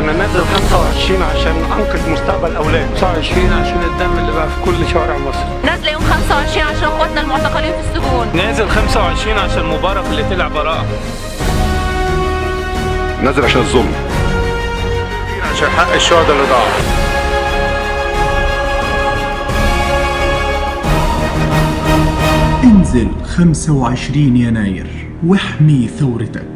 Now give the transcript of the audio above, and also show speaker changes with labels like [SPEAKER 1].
[SPEAKER 1] أنا نازل 25 عشان أنقذ مستقبل أولادي.
[SPEAKER 2] 29 عشان الدم اللي بقى في كل شوارع مصر.
[SPEAKER 3] نازلة يوم 25 عشان اخواتنا المعتقلين في السجون.
[SPEAKER 4] نازل 25 عشان مبارك اللي طلع براءة.
[SPEAKER 5] نازل عشان الظلم،
[SPEAKER 1] عشان حق الشهداء اللي ضاعوا.
[SPEAKER 6] انزل 25 يناير واحمي ثورتك.